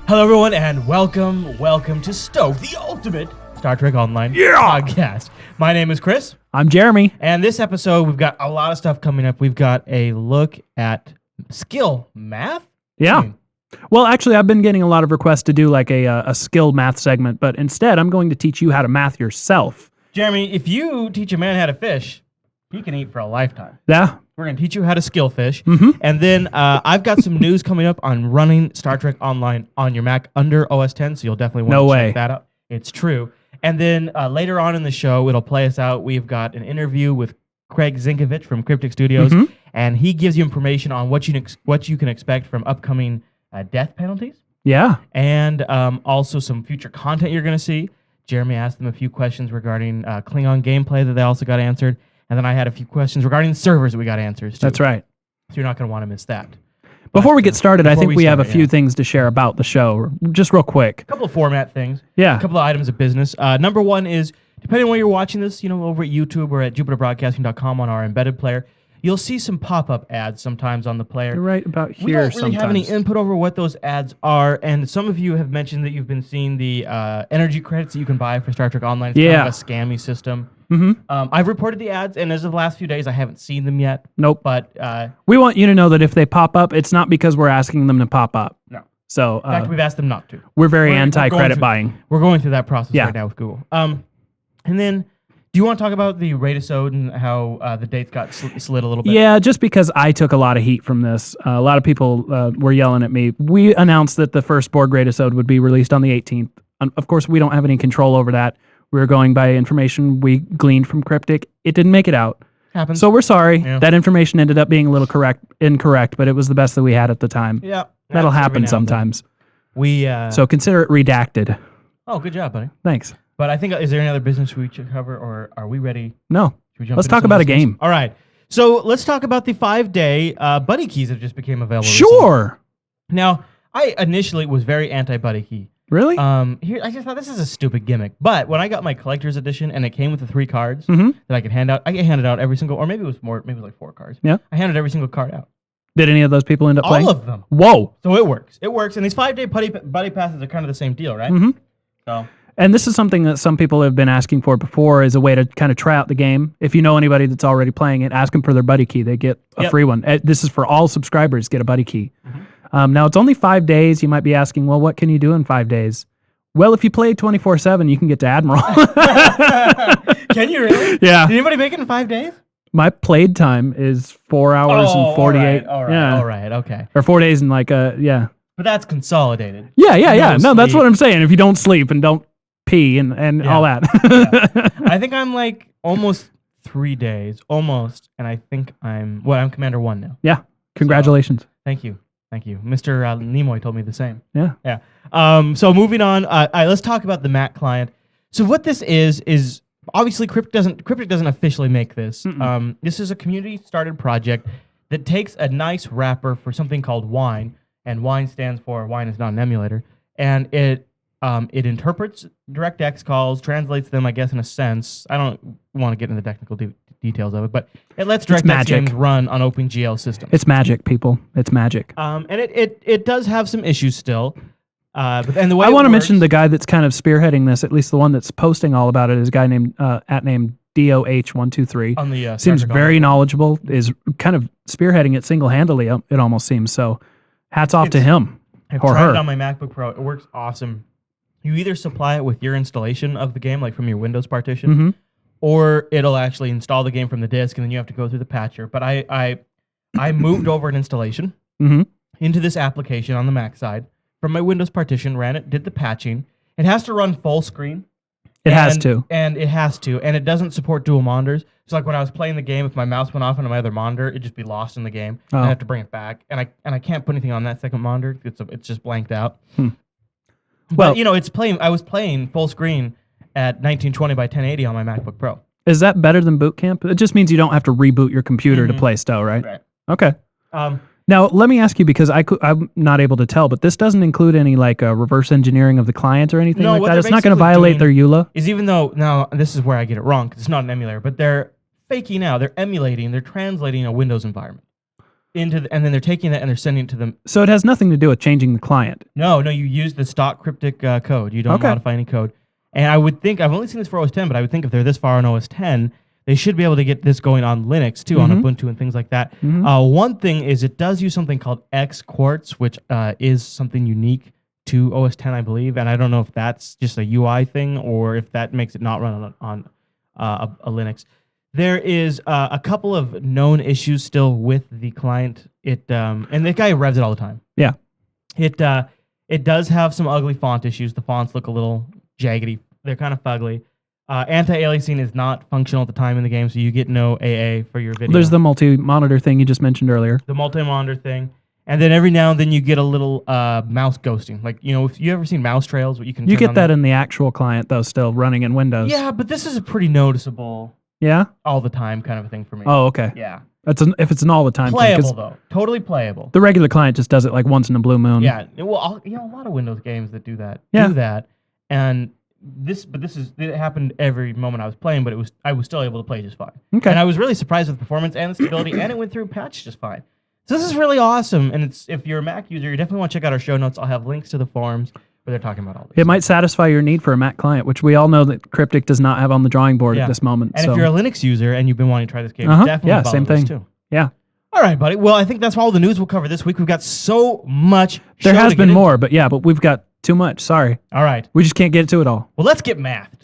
Hello, everyone, and welcome to STOked, the ultimate Star Trek Online podcast. My name is Chris. I'm Jeremy. And this episode, we've got a lot of stuff coming up. We've got a look at skill math. Yeah. Well, actually, I've been getting a lot of requests to do like a skill math segment, but instead, I'm going to teach you how to math yourself. Jeremy, if you teach a man how to fish, he can eat for a lifetime. Yeah. We're going to teach you how to skill fish. And then I've got some news coming up on running Star Trek Online on your Mac under OS 10, so you'll definitely want to check that out. It's true. And then later on in the show, it'll play us out. We've got an interview with Craig Zinkievich from Cryptic Studios, and he gives you information on what you can expect from upcoming death penalties. Yeah. And also some future content you're going to see. Jeremy asked them a few questions regarding Klingon gameplay that they also got answered. And then I had a few questions regarding servers that we got answers to. That's right. So you're not going to want to miss that. Before we get started, I think we have a few things to share about the show, just real quick. A couple of format things. Yeah. A couple of items of business. Number one is, depending on where you're watching this, over at YouTube or at jupiterbroadcasting.com on our embedded player, you'll see some pop-up ads sometimes on the player. You're right about here. We don't really have any input over what those ads are, and some of you have mentioned that you've been seeing the energy credits that you can buy for Star Trek Online. It's kind of a scammy system. I've reported the ads, and as of the last few days, I haven't seen them yet. Nope. But we want you to know that if they pop up, it's not because we're asking them to pop up. No. So in fact, we've asked them not to. We're very anti-credit buying. We're going through that process right now with Google. And then, do you want to talk about the Raidasode and how the dates got slid a little bit? Yeah, just because I took a lot of heat from this. A lot of people were yelling at me. We announced that the first Borg Raidasode would be released on the 18th. Of course, we don't have any control over that. We were going by information we gleaned from Cryptic. It didn't make it out. Happens. So we're sorry. Yeah. That information ended up being a little incorrect, but it was the best that we had at the time. Yeah. That'll happen sometimes. So consider it redacted. Oh, good job, buddy. Thanks. But I think, is there any other business we should cover, or are we ready? No. Let's talk about a game. All right. So let's talk about the 5-day buddy keys that just became available. Sure. Recently. Now, I initially was very anti-buddy key. Really? Here, I just thought this is a stupid gimmick. But when I got my collector's edition and it came with the 3 cards that I could hand out, I get handed out every single, or maybe it was more, maybe it was like 4 cards. Yeah. I handed every single card out. Did any of those people end up playing? All of them. Whoa. So it works. It works. And these 5-day buddy passes are kind of the same deal, right? So. And this is something that some people have been asking for before as a way to kind of try out the game. If you know anybody that's already playing it, ask them for their buddy key. They get a free one. This is for all subscribers, get a buddy key. Now, it's only 5 days. You might be asking, well, what can you do in 5 days? Well, if you play 24/7, you can get to Admiral. Can you really? Yeah. Did anybody make it in 5 days? My played time is 4 hours and 48. All right, okay. Or 4 days and yeah. But that's consolidated. Yeah. No, that's what I'm saying. If you don't sleep and don't pee and all that. I think I'm like almost 3 days, almost, and I think I'm Commander 1 now. Yeah. Congratulations. So, thank you. Mr. Nimoy told me the same. Yeah. So moving on, let's talk about the Mac client. So what this is obviously Cryptic doesn't officially make this. This is a community-started project that takes a nice wrapper for something called Wine, and Wine stands for Wine is not an emulator, and it interprets DirectX calls, translates them, I guess, in a sense. I don't want to get into the technical details of it, but it lets DirectX games run on OpenGL systems. It's magic, people. It's magic. And it does have some issues still. And the way I want to mention the guy that's kind of spearheading this, at least the one that's posting all about it, is a guy named DOH123. On the seems very knowledgeable, is kind of spearheading it single-handedly, it almost seems. So hats off to him I've or tried her. it on my MacBook Pro. It works awesome. You either supply it with your installation of the game, like from your Windows partition, or it'll actually install the game from the disk, and then you have to go through the patcher. But I moved over an installation into this application on the Mac side from my Windows partition, ran it, did the patching. It has to run full screen. It has to. And it doesn't support dual monitors. So like when I was playing the game, if my mouse went off on my other monitor, it'd just be lost in the game. I have to bring it back. And I can't put anything on that second monitor. It's just blanked out. But I was playing full screen at 1920 by 1080 on my MacBook Pro. Is that better than Boot Camp? It just means you don't have to reboot your computer to play STO, right? Right. Okay. Now, let me ask you, because I'm not able to tell, but this doesn't include any reverse engineering of the client or anything like that? It's not going to violate their EULA? Is even though, now, this is where I get it wrong, because it's not an emulator, but they're faking out, they're emulating, they're translating a Windows environment. and then they're taking that and they're sending it to them. So it has nothing to do with changing the client. No, you use the stock cryptic code. You don't Okay. modify any code. And I would think, I've only seen this for OS 10, but I would think if they're this far on OS 10, they should be able to get this going on Linux too, on Ubuntu and things like that. One thing is it does use something called X Quartz, which is something unique to OS 10, I believe. And I don't know if that's just a UI thing or if that makes it not run on a Linux. There is a couple of known issues still with the client. And the guy revs it all the time. Yeah. It does have some ugly font issues. The fonts look a little jaggedy. They're kind of fugly. Anti-aliasing is not functional at the time in the game, so you get no AA for your video. There's the multi-monitor thing you just mentioned earlier. The multi-monitor thing. And then every now and then you get a little mouse ghosting. Like, if you ever seen mouse trails, what you can You turn get on that in the actual client, though, still running in Windows. Yeah, but this is a pretty noticeable Yeah? all the time kind of a thing for me. Oh, okay. Yeah. If it's an all the time thing. Playable, 'Cause though. Totally playable. the regular client just does it like once in a blue moon. Yeah. Well, a lot of Windows games that do that. Yeah. Do that. And it happened every moment I was playing, but I was still able to play just fine. Okay. And I was really surprised with the performance and the stability, and it went through patch just fine. So this is really awesome. And if you're a Mac user, you definitely want to check out our show notes. I'll have links to the forums where they're talking about all this. It might satisfy your need for a Mac client, which we all know that Cryptic does not have on the drawing board at this moment. And so. if you're a Linux user and you've been wanting to try this game, definitely Yeah, follow same this thing. too. Yeah. All right, buddy. Well, I think that's all the news we'll cover this week. We've got so much. There show has to been get more, but we've got too much. Sorry. All right. We just can't get to it all. Well, let's get mathed.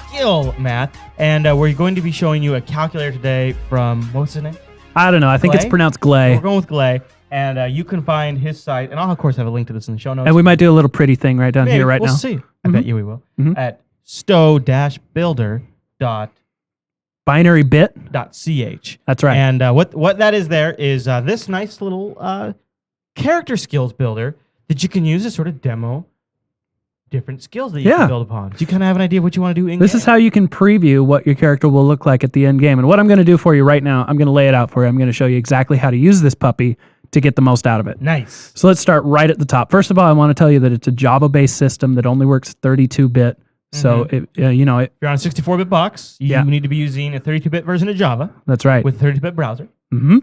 Skill math, and we're going to be showing you a calculator today from, what's his name? I don't know. I think it's Glay? pronounced Glay. We're going with Glay, and you can find his site, and I'll of course have a link to this in the show notes. And we might do a little pretty thing right down Maybe, here right we'll now. see. I bet you we will. At STO-builder.ch. Binary bit. That's right. And what that is there is this nice little character skills builder that you can use to sort of demo different skills that you can build upon. So you kind of have an idea of what you want to do in This is how you can preview what your character will look like at the end game. And what I'm going to do for you right now, I'm going to lay it out for you. I'm going to show you exactly how to use this puppy to get the most out of it. Nice. So let's start right at the top. First of all, I want to tell you that it's a Java-based system that only works 32-bit. So, if you're on a 64-bit box, you need to be using a 32-bit version of Java. That's right. With a 32-bit browser.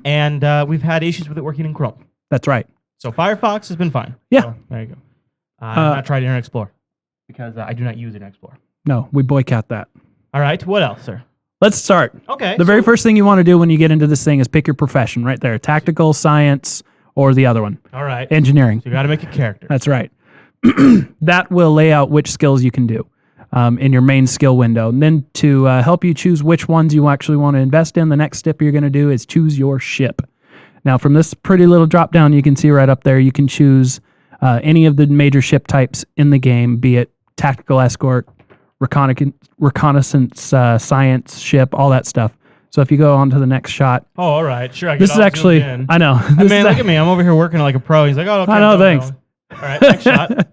And we've had issues with it working in Chrome. That's right. So Firefox has been fine. Yeah. So, there you go. I've not tried Internet Explorer because I do not use Internet Explorer. No, we boycott that. All right. What else, sir? Let's start. Okay. The very first thing you want to do when you get into this thing is pick your profession right there. Tactical, science, or the other one. All right. Engineering. So you got to make a character. That's right. That will lay out which skills you can do in your main skill window. And then to help you choose which ones you actually want to invest in, the next step you're going to do is choose your ship. Now, from this pretty little drop down, you can see right up there, you can choose any of the major ship types in the game, be it tactical escort, reconnaissance, science ship, all that stuff. So if you go on to the next shot. Oh, all right. Sure. This is actually, I know. I mean, look at me. I'm over here working like a pro. He's like, oh, okay. I know, thanks. All right, next shot.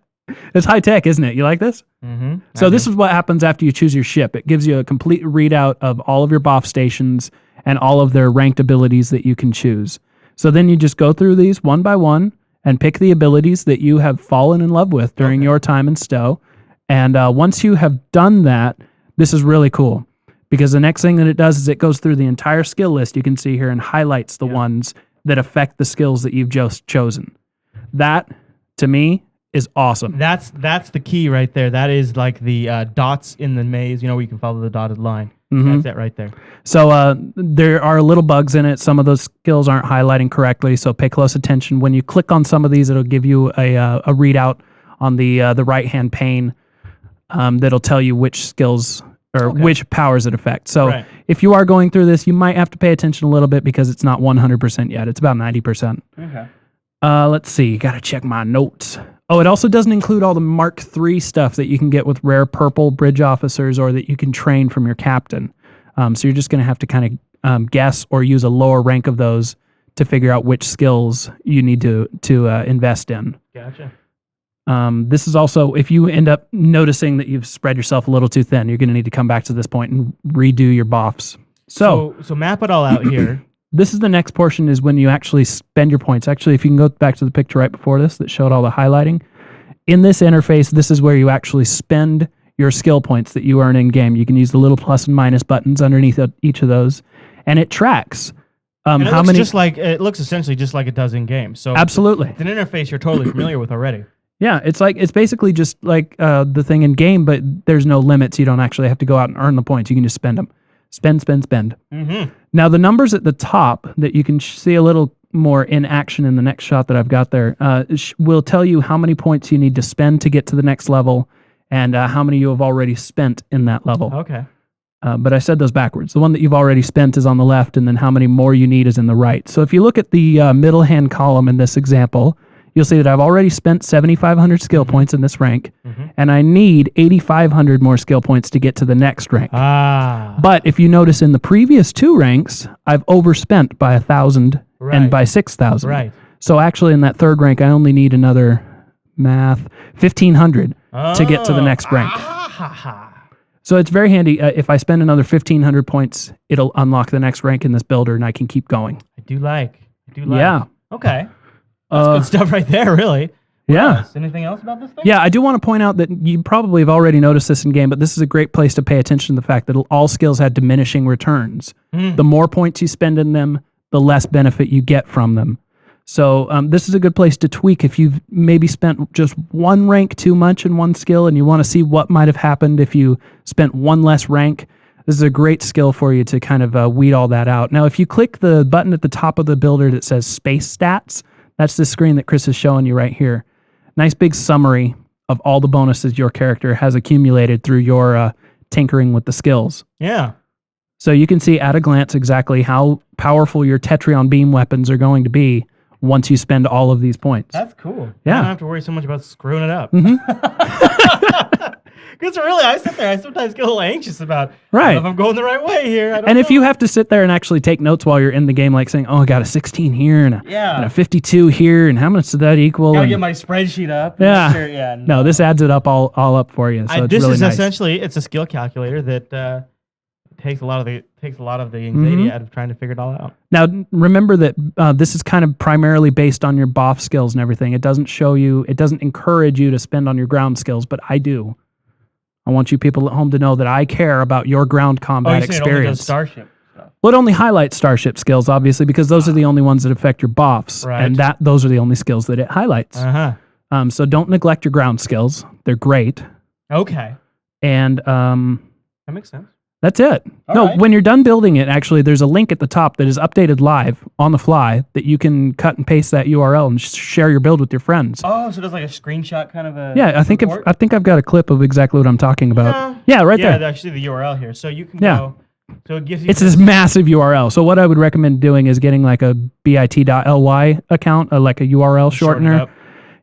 It's high tech, isn't it? You like this? Mm-hmm. So this is what happens after you choose your ship. It gives you a complete readout of all of your BOF stations and all of their ranked abilities that you can choose. So then you just go through these one by one and pick the abilities that you have fallen in love with during your time in STO. And once you have done that, this is really cool because the next thing that it does is it goes through the entire skill list you can see here and highlights the ones that affect the skills that you've just chosen. That, to me, is awesome. That's the key right there. That is like the dots in the maze, where you can follow the dotted line. That's it right there. So there are little bugs in it. Some of those skills aren't highlighting correctly, so pay close attention. When you click on some of these, it'll give you a readout on the right-hand pane that'll tell you which skills or which powers it affects. So if you are going through this, you might have to pay attention a little bit because it's not 100% yet. It's about 90%. Okay. Let's see. Got to check my notes. Oh, it also doesn't include all the Mark III stuff that you can get with rare purple bridge officers or that you can train from your captain. So you're just going to have to kind of guess or use a lower rank of those to figure out which skills you need to invest in. Gotcha. This is also, if you end up noticing that you've spread yourself a little too thin, you're going to need to come back to this point and redo your BOFs. So map it all out here. This is the next portion is when you actually spend your points. Actually, if you can go back to the picture right before this that showed all the highlighting, in this interface, this is where you actually spend your skill points that you earn in game. You can use the little plus and minus buttons underneath each of those, and it tracks And it how looks many. just like it looks essentially just like it does in game. So Absolutely. it's an interface you're totally familiar with already. Yeah, it's basically just like the thing in game, but there's no limits. You don't actually have to go out and earn the points. You can just spend them. Spend. Mm-hmm. Now, the numbers at the top that you can see a little more in action in the next shot that I've got there will tell you how many points you need to spend to get to the next level and how many you have already spent in that level. Okay. But I said those backwards. The one that you've already spent is on the left, and then how many more you need is in the right. So if you look at the middle hand column in this example, you'll see that I've already spent 7,500 skill points in this rank, and I need 8,500 more skill points to get to the next rank. But if you notice in the previous 2 ranks, I've overspent by 1,000 and by 6,000. Right. So actually in that 3rd rank, I only need another 1,500 to get to the next rank. So it's very handy. If I spend another 1,500 points, it'll unlock the next rank in this builder, and I can keep going. I do like. Yeah. Okay. That's good stuff right there, really. What Yeah. else? Anything else about this thing? Yeah, I do want to point out that you probably have already noticed this in game, but this is a great place to pay attention to the fact that all skills have diminishing returns. The more points you spend in them, the less benefit you get from them. So this is a good place to tweak if you've maybe spent just 1 rank too much in one skill and you want to see what might have happened if you spent 1 less rank. This is a great skill for you to kind of weed all that out. Now, if you click the button at the top of the builder that says Space Stats, that's the screen that Chris is showing you right here. Nice big summary of all the bonuses your character has accumulated through your tinkering with the skills. Yeah. So you can see at a glance exactly how powerful your Tetrion beam weapons are going to be once you spend all of these points. That's cool. Yeah. I don't have to worry so much about screwing it up. Mhm. Because really, I sit there, I sometimes get a little anxious about Right. if I'm going the right way here. I don't And know. if you have to sit there and actually take notes while you're in the game, like saying, oh, I got a 16 here and a 52 here, and how much does that equal? Gotta And- get my spreadsheet up. Yeah. Sure, yeah. no, this adds it up all up for you. So it's this really is nice. essentially it's a skill calculator that takes a lot of the anxiety out of trying to figure it all out. Now, remember that this is kind of primarily based on your BOF skills and everything. It doesn't encourage you to spend on your ground skills, but I do. I want you people at home to know that I care about your ground combat It only does experience. Starship stuff. Well, it only highlights Starship skills, obviously, because those are the only ones that affect your BOFs, Right. and those are the only skills that it highlights. So don't neglect your ground skills; they're great. Okay. And That makes sense. that's it. right. When you're done building it, actually, there's a link at the top that is updated live on the fly that you can cut and paste that URL and share your build with your friends. Oh, so there's like a screenshot kind of a Yeah, I think report? I've got a clip of exactly what I'm talking about. No. Yeah, right Yeah, there. actually the URL here. So you can Yeah. go. So it gives you. It's this massive URL. So what I would recommend doing is getting like a bit.ly account, like a URL shorten it shortener. up.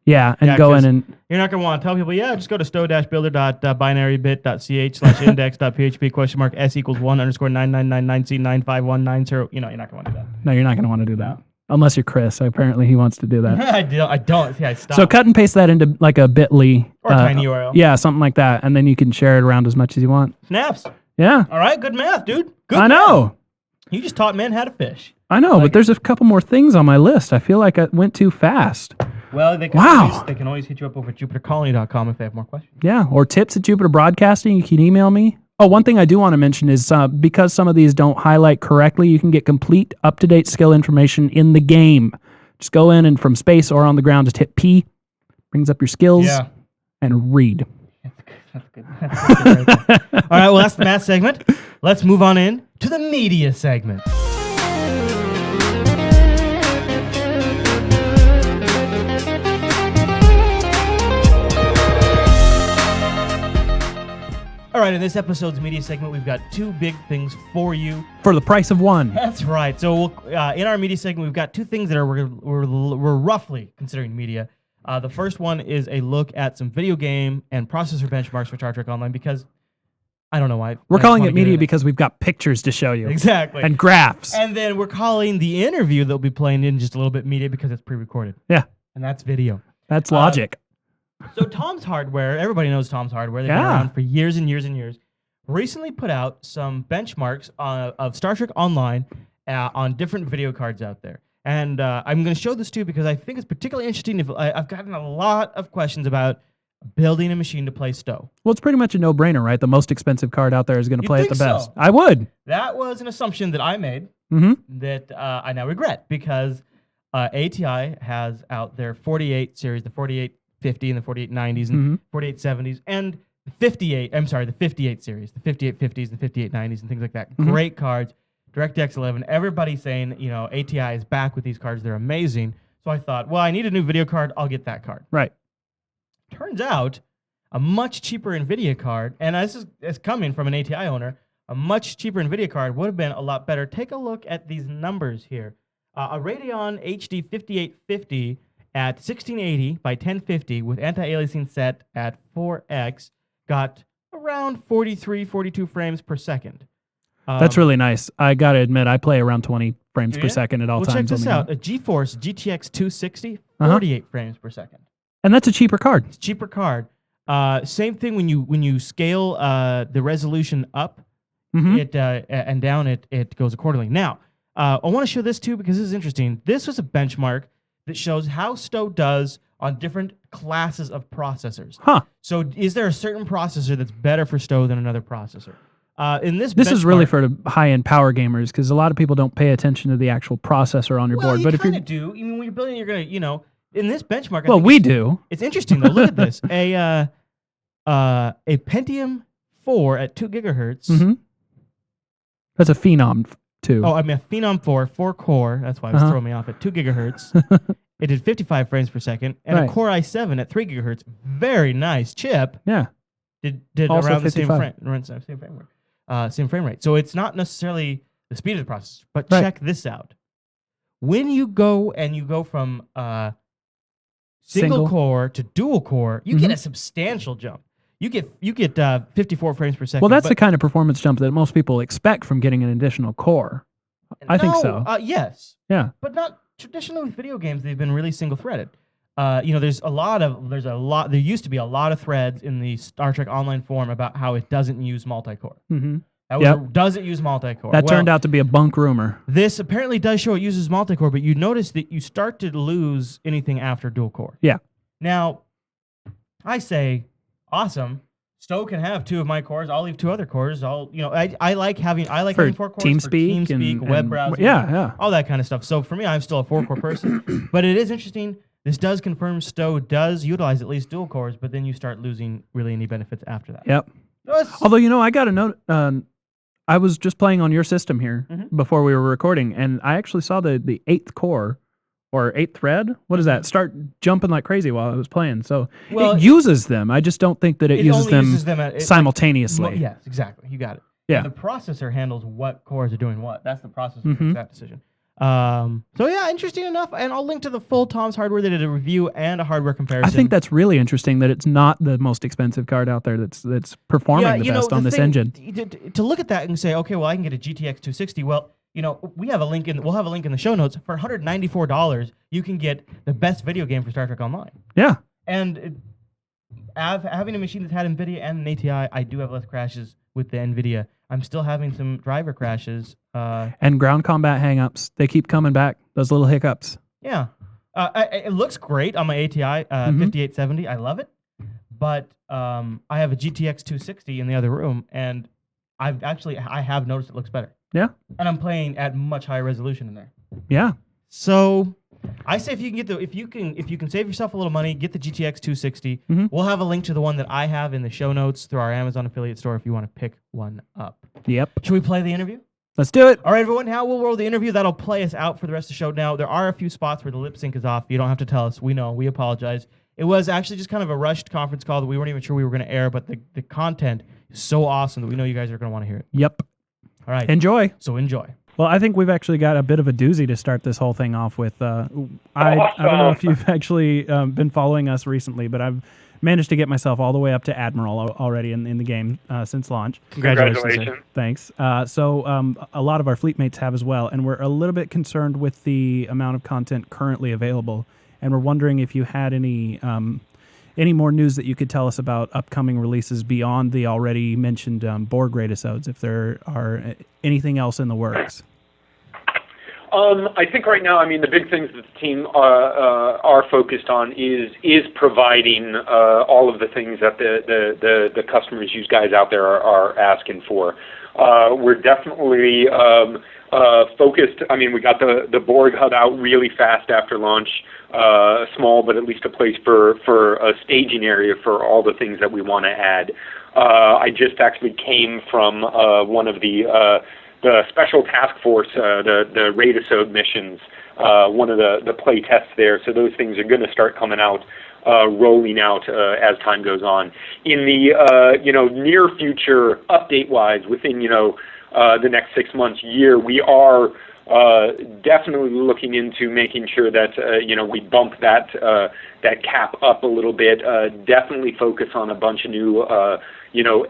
Yeah, and Yeah, go 'cause in and You're not going to want to tell people, yeah, just go to sto-builder.binarybit.ch/index.php?s=1_99999c9519. You're not going to want to do that. no, you're not going to want to do that unless you're Chris. Apparently, he wants to do that. I don't. Yeah, I stopped. So cut and paste that into like a bit.ly Or a tiny URL. Yeah, something like that, and then you can share it around as much as you want. Snaps. Yeah, All right, good math, dude. Good I math. know. You just taught men how to fish. I know, but there's a couple more things on my list. I feel like I went too fast. Well, they can Wow. they can always hit you up over at jupitercolony.com if they have more questions. Yeah, or tips at Jupiter Broadcasting. You can email me. Oh, one thing I do want to mention is because some of these don't highlight correctly, you can get complete, up-to-date skill information in the game. Just go in and from space or on the ground, just hit P, brings up your skills, and read. That's good. That's good right there. All right, well, that's the math segment. Let's move on in to the media segment. All right, in this episode's media segment, we've got 2 big things for you. For the price of one. That's right. So in our media segment, we've got 2 things that we're roughly considering media. The first one is a look at some video game and processor benchmarks for Star Trek Online because I don't know why. We're calling it media because we've got pictures to show you. Exactly. And graphs. And then we're calling the interview that we'll be playing in just a little bit media because it's pre-recorded. Yeah. And that's video. That's logic. So Tom's Hardware, everybody knows Tom's Hardware. They've been Yeah. around for years and years and years. Recently put out some benchmarks of Star Trek Online on different video cards out there. And I'm going to show this to you because I think it's particularly interesting. I've gotten a lot of questions about building a machine to play STO. Well, it's pretty much a no-brainer, right? The most expensive card out there is going to play it the think best. so? I would. That was an assumption that I made that I now regret, because ATI has out their 48 series, the 4850 and the 4890s and 4870s, and the 58 series, the 5850s, the 5890s, and things like that. Great cards. DirectX 11. Everybody's saying, ATI is back with these cards. They're amazing. So I thought, well, I need a new video card. I'll get that card. Right. Turns out, a much cheaper NVIDIA card, and this is coming from an ATI owner, a much cheaper NVIDIA card would have been a lot better. Take a look at these numbers here. A Radeon HD 5850 at 1680 by 1050 with anti-aliasing set at 4x got around 43, 42 frames per second. That's really nice. I got to admit, I play around 20 frames per second at all times. Check this out. A GeForce GTX 260, 48 frames per second. And that's a cheaper card. It's a cheaper card. Same thing when you scale the resolution up, it and down, it goes accordingly. Now, I want to show this too because this is interesting. This was a benchmark that shows how STO does on different classes of processors. So is there a certain processor that's better for STO than another processor? This is really for the high-end power gamers because a lot of people don't pay attention to the actual processor on your board. But if you do, I mean, when you're building, you're gonna, in this benchmark. Well, we do. It's interesting though. Look at this. A Pentium 4 at 2 gigahertz. That's a Phenom 2. Oh, I mean a Phenom 4 core. That's why it was throwing me off at 2 gigahertz. It did 55 frames per second, and a Core i7 at 3 gigahertz. Very nice chip. Yeah. Did also around 55. Same frame rate. So it's not necessarily the speed of the processor, but check this out. When you go from single core to dual core, you get a substantial jump. You get 54 frames per second. Well, that's the kind of performance jump that most people expect from getting an additional core. I think so. Yes. Yeah. But not traditionally with video games. They've been really single threaded. There used to be a lot of threads in the Star Trek Online forum about how it doesn't use multi-core. Does it use multi-core? That turned out to be a bunk rumor. This apparently does show it uses multi-core, but you notice that you start to lose anything after dual core. Yeah. Now, I say, awesome. STO can have 2 of my cores. I'll leave 2 other cores. I like having 4 cores for TeamSpeak, web browsing, all that kind of stuff. So for me, I'm still a 4-core person. But it is interesting. This does confirm STO does utilize at least dual cores, but then you start losing really any benefits after that. Yep. Although, I got a note. I was just playing on your system here before we were recording, and I actually saw the 8th core or 8th thread. What is that? Start jumping like crazy while I was playing. So it uses them. I just don't think that it uses them simultaneously. Yes, exactly. You got it. Yeah. The processor handles what cores are doing what. That's the processor that makes that decision. So yeah, interesting enough, and I'll link to the full Tom's Hardware. They did a review and a hardware comparison. I think that's really interesting that it's not the most expensive card out there that's performing the best on this engine. To look at that and say, okay, well, I can get a GTX 260. Well, we'll have a link in the show notes. For $194, you can get the best video game for Star Trek Online. Yeah, and having a machine that's had NVIDIA and an ATI, I do have less crashes with the NVIDIA. I'm still having some driver crashes. And ground combat hangups. They keep coming back. Those little hiccups. Yeah. It looks great on my ATI 5870. I love it. But I have a GTX 260 in the other room, and I have noticed it looks better. Yeah. And I'm playing at much higher resolution in there. Yeah. So I say if you can save yourself a little money, get the GTX 260. We'll have a link to the one that I have in the show notes through our Amazon affiliate store if you want to pick one up. Yep. Should we play the interview? Let's do it. All right, everyone. Now we'll roll the interview. That'll play us out for the rest of the show. Now, there are a few spots where the lip sync is off. You don't have to tell us. We know. We apologize. It was actually just kind of a rushed conference call that we weren't even sure we were going to air, but the content is so awesome that we know you guys are going to want to hear it. Yep. All right. Enjoy. So enjoy. Well, I think we've actually got a bit of a doozy to start this whole thing off with. I don't know if you've actually been following us recently, but I've managed to get myself all the way up to Admiral already in the game since launch. Congratulations. Thanks. So a lot of our fleet mates have as well, and we're a little bit concerned with the amount of content currently available, and we're wondering if you had any more news that you could tell us about upcoming releases beyond the already mentioned Borg Radisodes, if there are anything else in the works. I think right now, I mean, the big things that the team are focused on is providing all of the things that the customers, you guys out there are asking for. We're definitely focused. I mean, we got the Borg hub out really fast after launch, small, but at least a place for a staging area for all the things that we want to add. I just actually came from one of the special task force, the Radisode missions, one of the play tests there. So those things are going to start coming out, rolling out as time goes on. In the near future, update-wise, within the next 6 months, year, we are definitely looking into making sure that we bump that cap up a little bit. Definitely focus on a bunch of new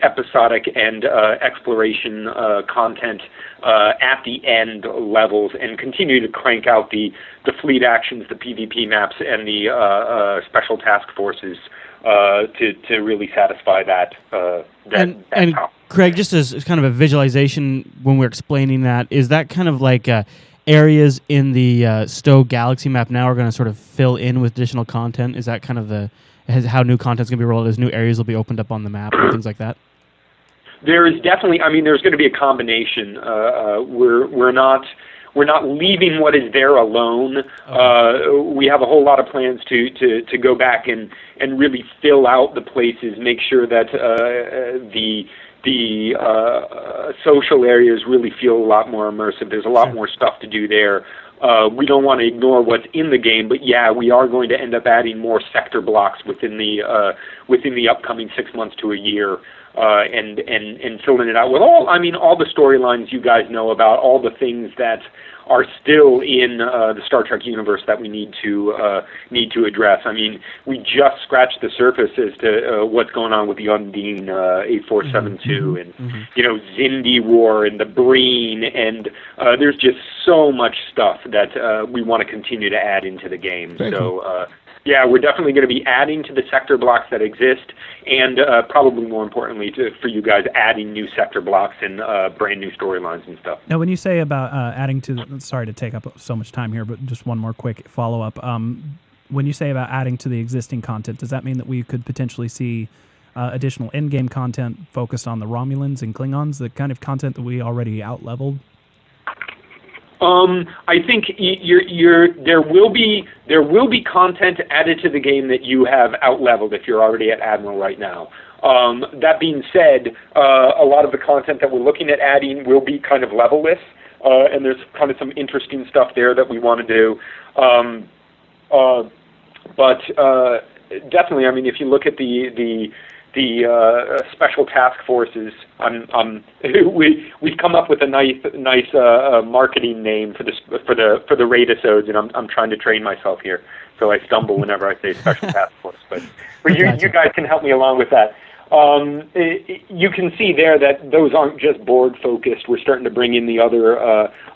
episodic and exploration content at the end levels, and continue to crank out the fleet actions, the PvP maps, and the special task forces to really satisfy that. And Craig, just as kind of a visualization when we're explaining that, is that kind of like areas in the STO Galaxy map now are going to sort of fill in with additional content? Is that kind of how new content's going to be rolled, as new areas will be opened up on the map and things like that? There is definitely, I mean, there's going to be a combination. We're not leaving what is there alone. Okay. We have a whole lot of plans to go back and really fill out the places, make sure that the social areas really feel a lot more immersive. There's a lot more stuff to do there. We don't want to ignore what's in the game, but yeah, we are going to end up adding more sector blocks within the upcoming 6 months to a year, and filling it out with all the storylines you guys know about, all the things that are still in the Star Trek universe that we need to address. I mean, we just scratched the surface as to what's going on with the Undine 8472 and Zindi War and the Breen, and there's just so much stuff that we want to continue to add into the game. Very cool. Yeah, we're definitely going to be adding to the sector blocks that exist, and probably more importantly for you guys, adding new sector blocks and brand new storylines and stuff. Now, when you say about adding to sorry to take up so much time here, but just one more quick follow-up. When you say about adding to the existing content, does that mean that we could potentially see additional in-game content focused on the Romulans and Klingons, the kind of content that we already out-leveled? I think there will be content added to the game that you have out-leveled if you're already at Admiral right now. That being said, a lot of the content that we're looking at adding will be kind of levelless, and there's kind of some interesting stuff there that we want to do. But definitely, I mean, if you look at the special task forces, we've come up with a nice marketing name for the Radisodes, and I'm trying to train myself here, so I stumble whenever I say special task force. But you guys can help me along with that. You can see there that those aren't just Borg focused. We're starting to bring in the other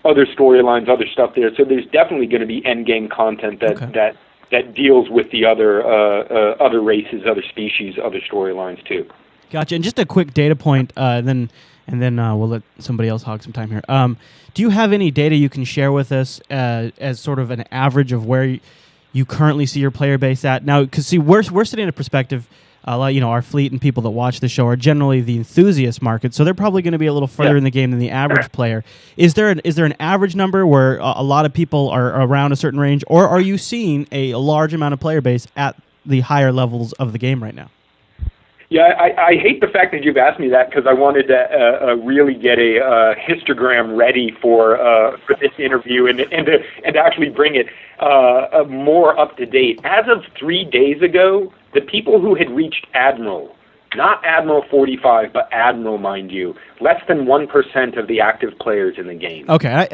storylines, other stuff there. So there's definitely going to be end game content that deals with the other races, other species, other storylines too. Gotcha. And just a quick data point, and then we'll let somebody else hog some time here. Do you have any data you can share with us as sort of an average of where you currently see your player base at now? Because see, we're sitting in a perspective. Our fleet and people that watch the show are generally the enthusiast market, so they're probably going to be a little further in the game than the average player. Is there an average number where a lot of people are around a certain range, or are you seeing a large amount of player base at the higher levels of the game right now? Yeah, I hate the fact that you've asked me that, because I wanted to really get a histogram ready for this interview and to actually bring it more up to date. As of 3 days ago, the people who had reached Admiral, not Admiral 45, but Admiral, mind you, less than 1% of the active players in the game. Okay,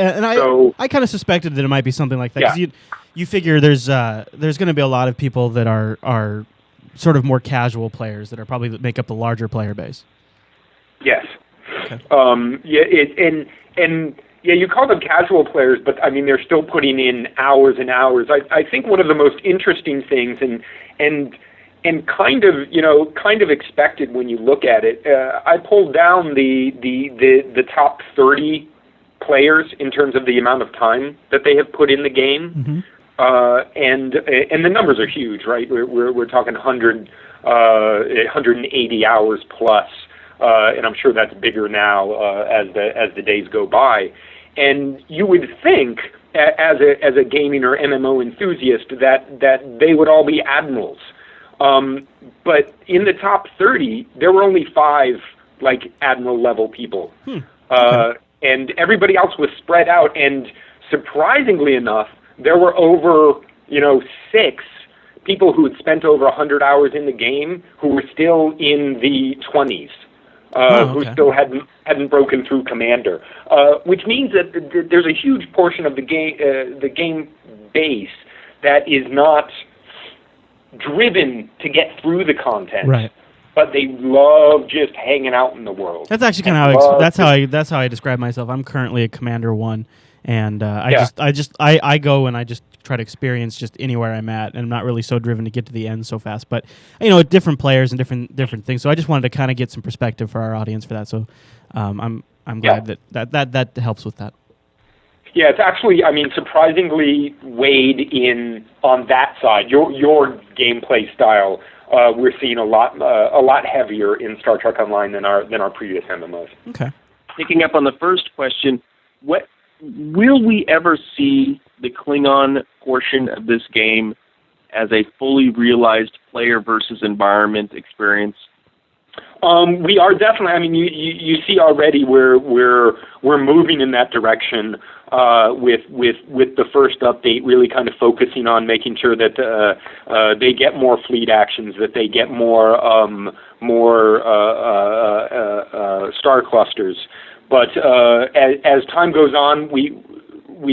I kind of suspected that it might be something like that, because you figure there's going to be a lot of people that are sort of more casual players that are probably make up the larger player base. Yes. Okay. You call them casual players, but I mean they're still putting in hours and hours. I think one of the most interesting things and kind of expected when you look at it. I pulled down the top 30 players in terms of the amount of time that they have put in the game, and the numbers are huge, right? We're talking 180 hours plus, and I'm sure that's bigger now as the days go by. And you would think, as a gaming or MMO enthusiast, that they would all be admirals. But in the top 30, there were only 5 like admiral level people, and everybody else was spread out. And surprisingly enough, there were over 6 people who had spent over 100 hours in the game who were still in the 20s. Who still hadn't broken through Commander, which means that there's a huge portion of the game base that is not driven to get through the content, right? But they love just hanging out in the world. That's actually kind of that's how I describe myself. I'm currently a Commander 1, and I go and I just try to experience just anywhere I'm at, and I'm not really so driven to get to the end so fast. But different players and different things. So I just wanted to kind of get some perspective for our audience for that. So I'm glad that helps with that. Yeah, it's actually, surprisingly weighed in on that side. Your gameplay style, we're seeing a lot heavier in Star Trek Online than our previous MMOs. Okay. Picking up on the first question, will we ever see the Klingon portion of this game as a fully realized player versus environment experience? We are definitely. You see already we're moving in that direction with the first update, really kind of focusing on making sure that they get more fleet actions, that they get more star clusters. But as time goes on, we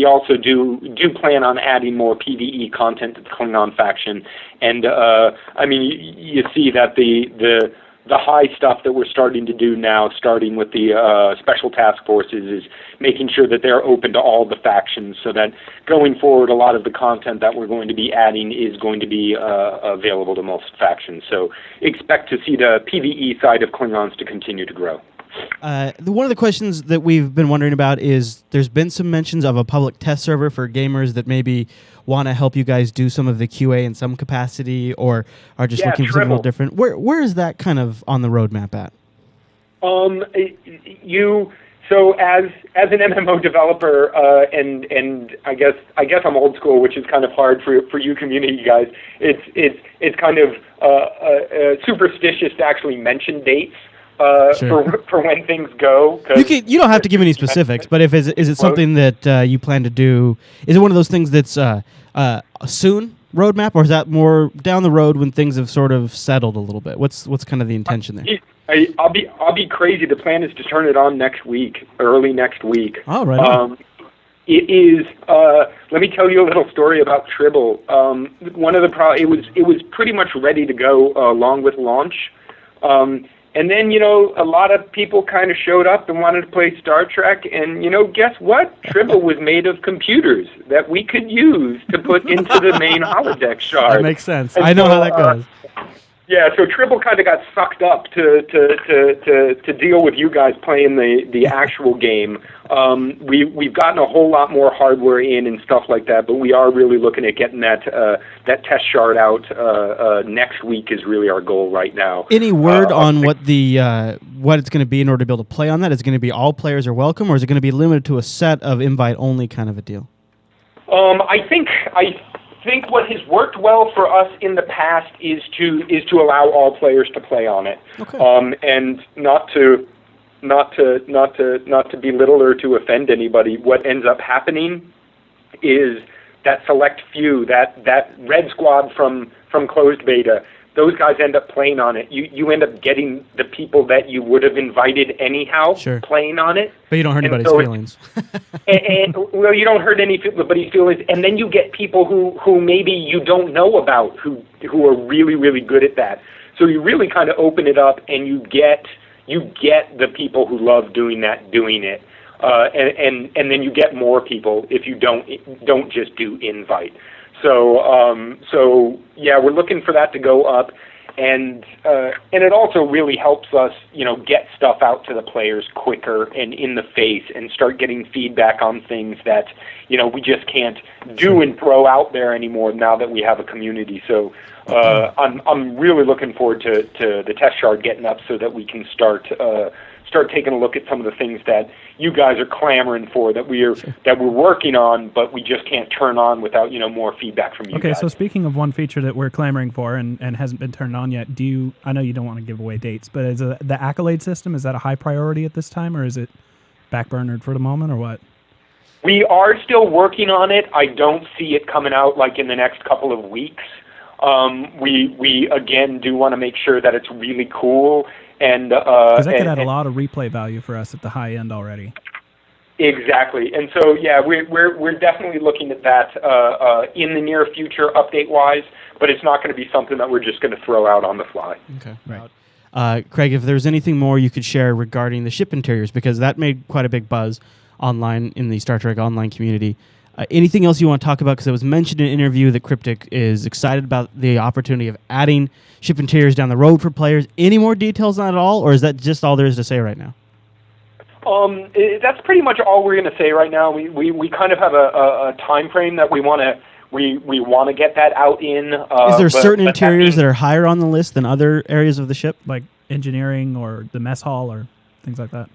also do plan on adding more PvE content to the Klingon faction, and you see that the high stuff that we're starting to do now, starting with the special task forces, is making sure that they're open to all the factions, so that going forward, a lot of the content that we're going to be adding is going to be available to most factions. So expect to see the PvE side of Klingons to continue to grow. One of the questions that we've been wondering about is there's been some mentions of a public test server for gamers that maybe want to help you guys do some of the QA in some capacity, or are just looking for something a little different. Where is that kind of on the roadmap at? So as an MMO developer, and I guess I'm old school, which is kind of hard for you community guys. It's kind of superstitious to actually mention dates. For when things go. You don't have to give any specifics, but is it something that you plan to do? Is it one of those things that's soon roadmap, or is that more down the road when things have sort of settled a little bit? What's kind of the intention there? I'll be crazy. The plan is to turn it on early next week. Oh, right. It is. Let me tell you a little story about Tribble. One of the it was pretty much ready to go along with launch. And then, a lot of people kind of showed up and wanted to play Star Trek. And, guess what? Tribble was made of computers that we could use to put into the main holodeck shard. That makes sense. And I know how that goes. Yeah, so Tribble kind of got sucked up to deal with you guys playing the actual game. We've gotten a whole lot more hardware in and stuff like that, but we are really looking at getting that test shard out next week is really our goal right now. Any word on what it's going to be in order to be able to play on that? Is it going to be all players are welcome, or is it going to be limited to a set of invite only kind of a deal? I think what has worked well for us in the past is to allow all players to play on it, and not to belittle or to offend anybody. What ends up happening is that select few, that red squad from closed beta, those guys end up playing on it. You end up getting the people that you would have invited anyhow playing on it. But you don't hurt anybody's feelings. Well, you don't hurt anybody's feelings, and then you get people who maybe you don't know about who are really, really good at that. So you really kind of open it up, and you get the people who love doing that doing it, and then you get more people if you don't just do invite. So yeah, we're looking for that to go up, and it also really helps us, get stuff out to the players quicker and in the face, and start getting feedback on things that, we just can't do and throw out there anymore now that we have a community. So I'm really looking forward to the test shard getting up so that we can start taking a look at some of the things that you guys are clamoring for, that we're working on, but we just can't turn on without more feedback from you guys. Okay, so speaking of one feature that we're clamoring for and hasn't been turned on yet, I know you don't want to give away dates, but is the accolade system, is that a high priority at this time, or is it backburnered for the moment, or what? We are still working on it. I don't see it coming out like in the next couple of weeks. We again do want to make sure that it's really cool, and because that could add a lot of replay value for us at the high end already. Exactly, and so yeah, we're definitely looking at that in the near future, update wise. But it's not going to be something that we're just going to throw out on the fly. Okay, right. Craig, if there's anything more you could share regarding the ship interiors, because that made quite a big buzz online in the Star Trek Online community. Anything else you want to talk about? Because it was mentioned in an interview that Cryptic is excited about the opportunity of adding ship interiors down the road for players. Any more details on it at all, or is that just all there is to say right now? That's pretty much all we're going to say right now. We kind of have a time frame that we want to get that out in. Is there certain interiors that are higher on the list than other areas of the ship, like engineering or the mess hall or things like that?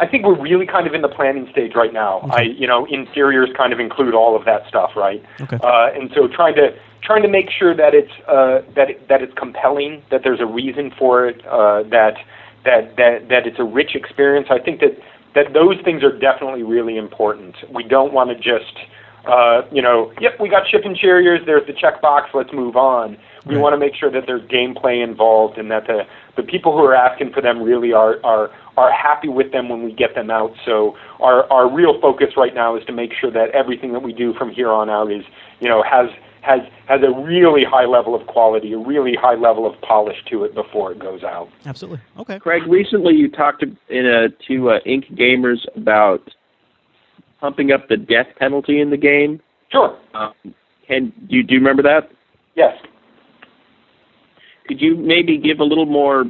I think we're really kind of in the planning stage right now. Okay. Interiors kind of include all of that stuff, right? Okay. And so trying to make sure that it's that it's compelling, that there's a reason for it, that it's a rich experience. I think that those things are definitely really important. We don't want to just yep, we got ship interiors, there's the checkbox, let's move on. We want to make sure that there's gameplay involved, and that the people who are asking for them really are happy with them when we get them out. So our real focus right now is to make sure that everything that we do from here on out is, has a really high level of quality, a really high level of polish to it before it goes out. Absolutely. Okay. Craig, recently you talked to Ink Gamers about pumping up the death penalty in the game. Sure. Do you remember that? Yes. Could you maybe give a little more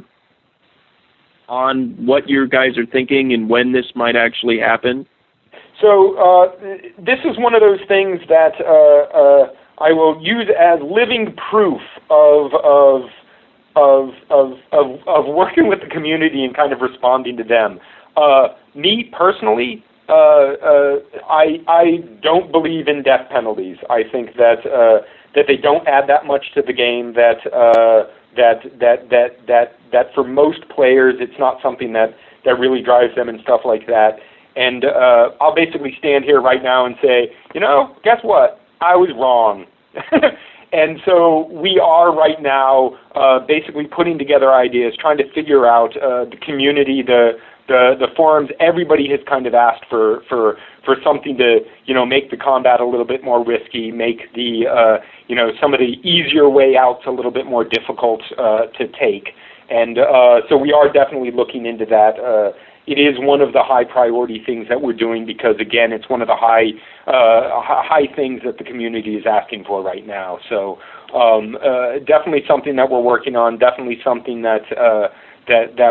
on what your guys are thinking and when this might actually happen? So this is one of those things that I will use as living proof of working with the community and kind of responding to them. Me personally, I don't believe in death penalties. I think that they don't add that much to the game. That for most players, it's not something that really drives them and stuff like that. And I'll basically stand here right now and say, guess what? I was wrong. And so we are right now basically putting together ideas, trying to figure out the community, the forums. Everybody has kind of asked for something to make the combat a little bit more risky, make the some of the easier way outs a little bit more difficult to take. And so we are definitely looking into that. It is one of the high priority things that we're doing because, again, it's one of the high things that the community is asking for right now. So definitely something that we're working on. Definitely something that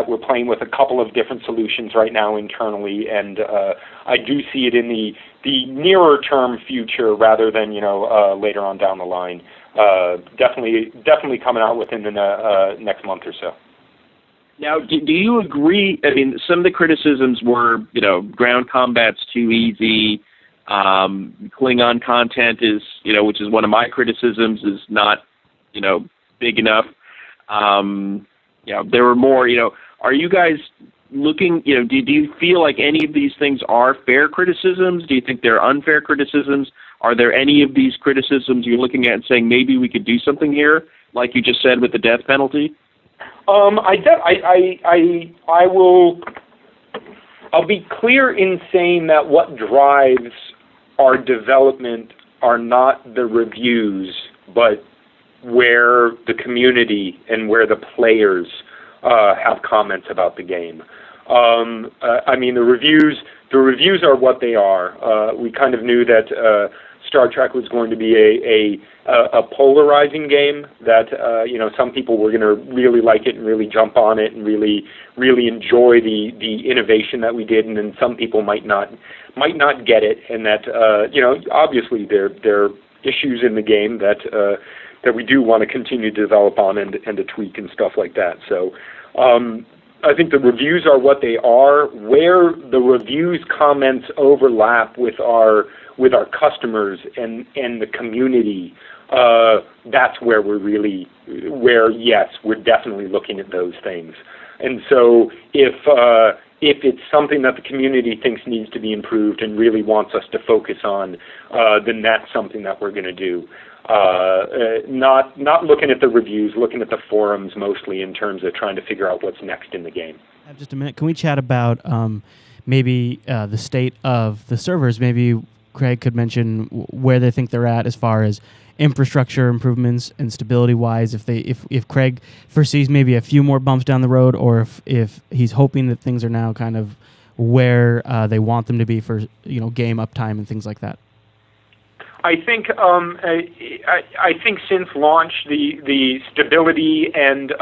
we're playing with a couple of different solutions right now internally, and I do see it in the nearer term future rather than later on down the line. Definitely coming out within the next month or so. Now, do you agree? I mean, some of the criticisms were, ground combat's too easy. Klingon content is, which is one of my criticisms, is not, big enough. There were more, are you guys looking, do you feel like any of these things are fair criticisms? Do you think they're unfair criticisms? Are there any of these criticisms you're looking at and saying maybe we could do something here, like you just said with the death penalty? I'll be clear in saying that what drives our development are not the reviews, but where the community and where the players have comments about the game. The reviews are what they are. We kind of knew that Star Trek was going to be a polarizing game, that some people were going to really like it and really jump on it and really enjoy the innovation that we did, and then some people might not get it, and that obviously there are issues in the game that we do want to continue to develop on and to tweak and stuff like that. So I think the reviews are what they are. Where the reviews comments overlap with our customers and the community, that's where yes, we're definitely looking at those things. And so if it's something that the community thinks needs to be improved and really wants us to focus on, then that's something that we're going to do. Not looking at the reviews, looking at the forums mostly in terms of trying to figure out what's next in the game. Just a minute. Can we chat about maybe the state of the servers? Maybe Craig could mention where they think they're at as far as infrastructure improvements and stability-wise. If Craig foresees maybe a few more bumps down the road, or if he's hoping that things are now kind of where they want them to be for game uptime and things like that. I think since launch, the stability and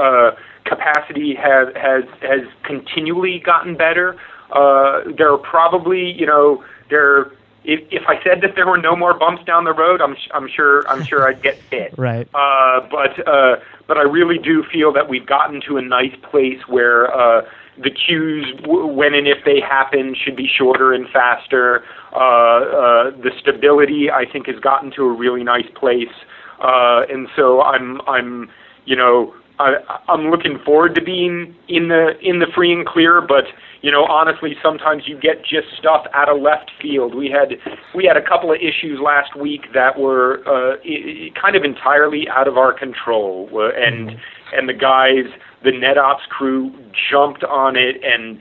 capacity has continually gotten better. There are probably if I said that there were no more bumps down the road, I'm sure I'd get fit. Right. But I really do feel that we've gotten to a nice place where the queues, when and if they happen, should be shorter and faster. The stability, I think, has gotten to a really nice place, and so I'm looking forward to being in the free and clear. But honestly, sometimes you get just stuff out of left field. We had a couple of issues last week that were kind of entirely out of our control, and the guys, the NetOps crew, jumped on it and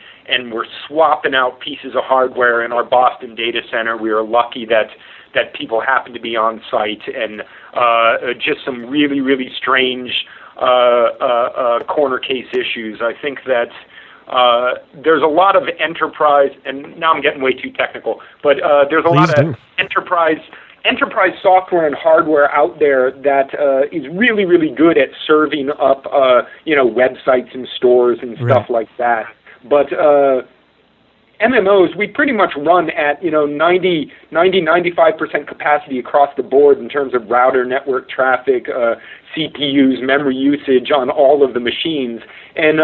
were swapping out pieces of hardware in our Boston data center. We were lucky that people happened to be on site, and just some really, really strange corner case issues. I think that there's a lot of enterprise, and now I'm getting way too technical, but there's a lot of enterprise software and hardware out there that is really, really good at serving up websites and stores and stuff like that. But MMOs, we pretty much run at 95% capacity across the board in terms of router network traffic, CPUs, memory usage on all of the machines. And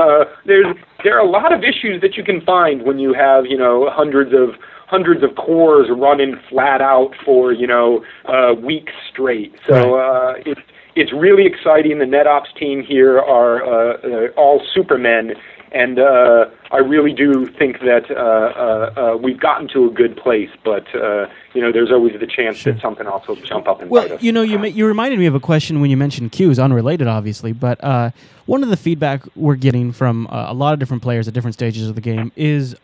there are a lot of issues that you can find when you have hundreds of cores running flat out for weeks straight. So it's really exciting. The NetOps team here are all supermen, and I really do think that we've gotten to a good place. But there's always the chance that something else will jump up and bite us. You reminded me of a question when you mentioned queues, unrelated obviously, but one of the feedback we're getting from a lot of different players at different stages of the game is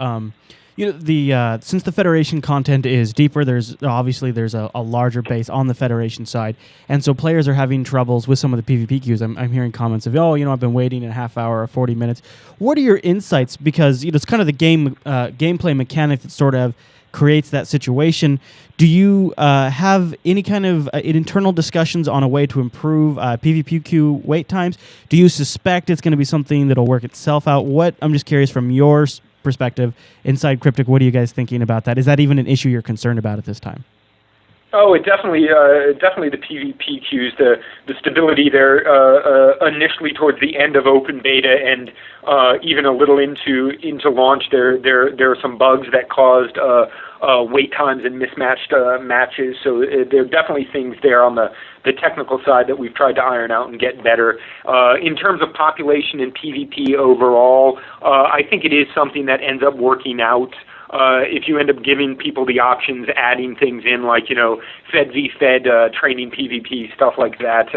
since the Federation content is deeper, there's a larger base on the Federation side, and so players are having troubles with some of the PvP queues. I'm hearing comments of, I've been waiting a half hour or 40 minutes. What are your insights? Because it's kind of the gameplay mechanic that sort of creates that situation. Do you have any kind of internal discussions on a way to improve PvP queue wait times? Do you suspect it's going to be something that'll work itself out? I'm just curious from your perspective inside Cryptic, what are you guys thinking about that? Is that even an issue you're concerned about at this time? Oh, it definitely the PvP queues, the stability there initially towards the end of open beta and even a little into launch. There are some bugs that caused wait times and mismatched matches. So there are definitely things there on the technical side that we've tried to iron out and get better. In terms of population and PvP overall, I think it is something that ends up working out. If you end up giving people the options, adding things in like, Fed v Fed, training PvP, stuff like that,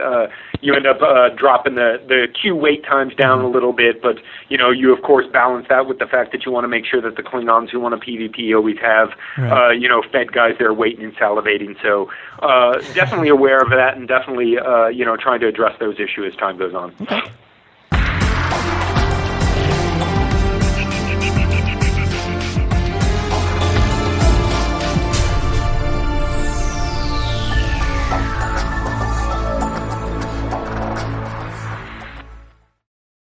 you end up dropping the queue wait times down a little bit, but, you of course balance that with the fact that you want to make sure that the Klingons who want a PvP always have, Fed guys there waiting and salivating. So definitely aware of that and definitely, trying to address those issues as time goes on. Okay.